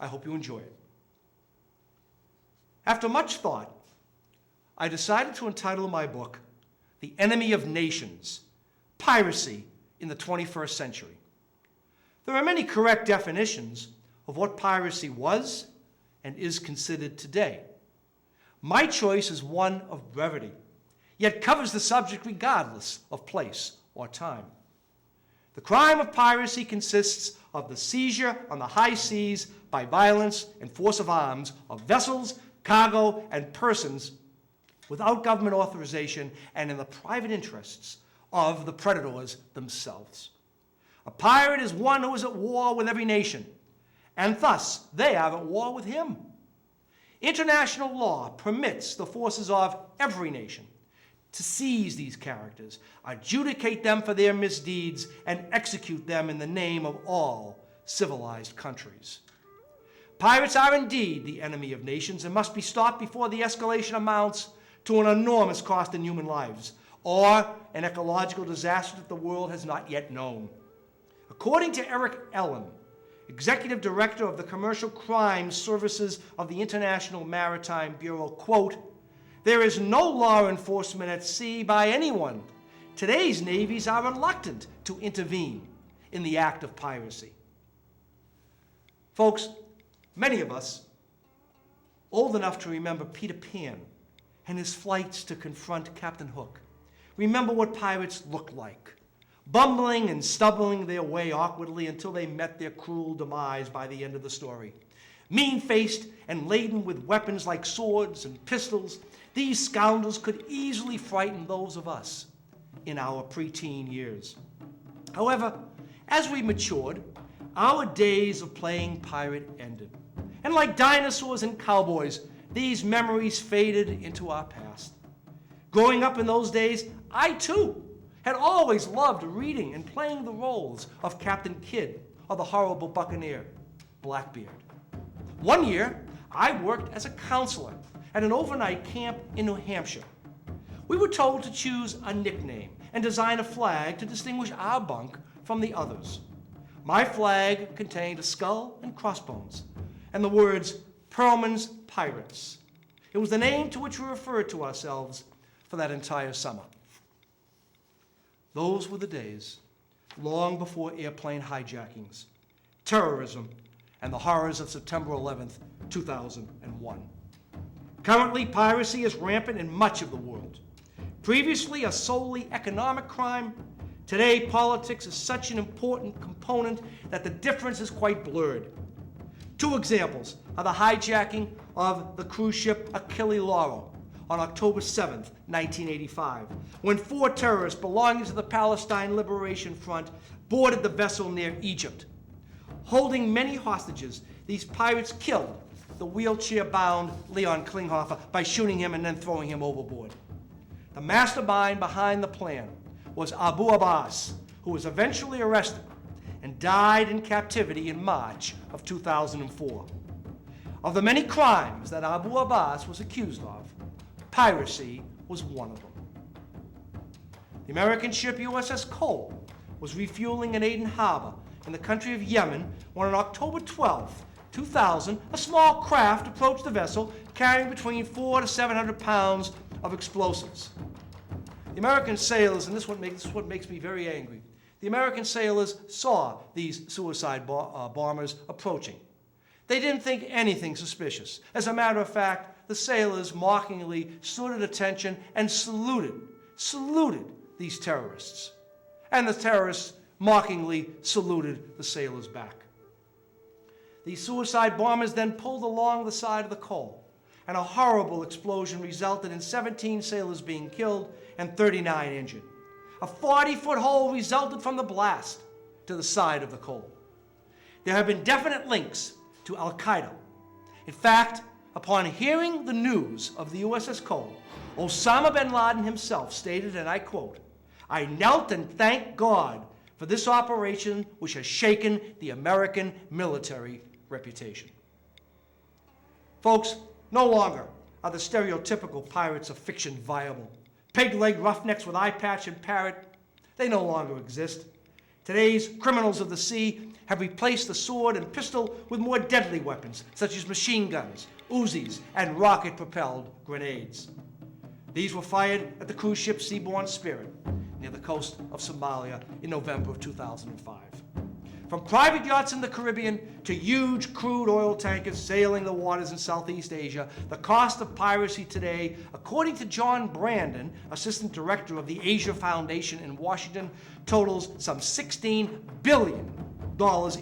I hope you enjoy it. After much thought, I decided to entitle my book, The Enemy of Nations, Piracy in the 21st Century. There are many correct definitions of what piracy was and is considered today. My choice is one of brevity, yet covers the subject regardless of place or time. The crime of piracy consists of the seizure on the high seas by violence and force of arms of vessels, cargo, and persons without government authorization and in the private interests of the predators themselves. A pirate is one who is at war with every nation, and thus they are at war with him. International law permits the forces of every nation to seize these characters, adjudicate them for their misdeeds, and execute them in the name of all civilized countries. Pirates are indeed the enemy of nations and must be stopped before the escalation amounts to an enormous cost in human lives or an ecological disaster that the world has not yet known. According to Eric Ellen, Executive Director of the Commercial Crimes Services of the International Maritime Bureau, quote, "There is no law enforcement at sea by anyone. Today's navies are reluctant to intervene in the act of piracy." Folks, many of us, old enough to remember Peter Pan and his flights to confront Captain Hook, remember what pirates looked like, bumbling and stumbling their way awkwardly until they met their cruel demise by the end of the story. Mean-faced and laden with weapons like swords and pistols, these scoundrels could easily frighten those of us in our preteen years. However, as we matured, our days of playing pirate ended. And like dinosaurs and cowboys, these memories faded into our past. Growing up in those days, I too had always loved reading and playing the roles of Captain Kidd or the horrible buccaneer, Blackbeard. One year, I worked as a counselor at an overnight camp in New Hampshire. We were told to choose a nickname and design a flag to distinguish our bunk from the others. My flag contained a skull and crossbones and the words Perlman's Pirates. It was the name to which we referred to ourselves for that entire summer. Those were the days, long before airplane hijackings, terrorism, and the horrors of September 11th, 2001. Currently, piracy is rampant in much of the world. Previously a solely economic crime, today politics is such an important component that the difference is quite blurred. Two examples are the hijacking of the cruise ship Achille Lauro on October 7th, 1985, when 4 terrorists belonging to the Palestine Liberation Front boarded the vessel near Egypt. Holding many hostages, these pirates killed the wheelchair-bound Leon Klinghoffer by shooting him and then throwing him overboard. The mastermind behind the plan was Abu Abbas, who was eventually arrested and died in captivity in March of 2004. Of the many crimes that Abu Abbas was accused of, piracy was one of them. The American ship USS Cole was refueling in Aden Harbor in the country of Yemen when on October 12, 2000, a small craft approached the vessel carrying between 400 to 700 pounds of explosives. The American sailors, and this is what makes me very angry, the American sailors saw these suicide bombers approaching. They didn't think anything suspicious. As a matter of fact, the sailors mockingly stood at attention and saluted these terrorists. And the terrorists mockingly saluted the sailors back. These suicide bombers then pulled along the side of the Cole, and a horrible explosion resulted in 17 sailors being killed and 39 injured. A 40-foot hole resulted from the blast to the side of the Cole. There have been definite links to Al-Qaeda. In fact, upon hearing the news of the USS Cole, Osama bin Laden himself stated, and I quote, "I knelt and thanked God for this operation which has shaken the American military reputation." Folks, no longer are the stereotypical pirates of fiction viable. Peg-legged roughnecks with eye patch and parrot, they no longer exist. Today's criminals of the sea have replaced the sword and pistol with more deadly weapons, such as machine guns, Uzis, and rocket-propelled grenades. These were fired at the cruise ship Seabourn Spirit near the coast of Somalia in November of 2005. From private yachts in the Caribbean to huge crude oil tankers sailing the waters in Southeast Asia, the cost of piracy today, according to John Brandon, Assistant Director of the Asia Foundation in Washington, totals some $16 billion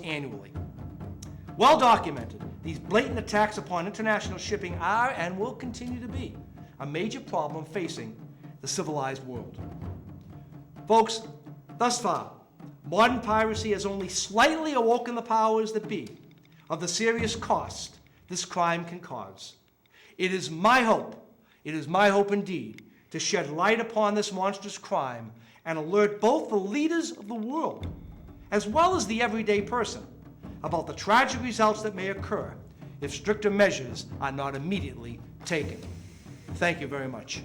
annually. Well documented, these blatant attacks upon international shipping are and will continue to be a major problem facing the civilized world. Folks, thus far, modern piracy has only slightly awoken the powers that be of the serious cost this crime can cause. It is my hope indeed, to shed light upon this monstrous crime and alert both the leaders of the world, as well as the everyday person, about the tragic results that may occur if stricter measures are not immediately taken. Thank you very much.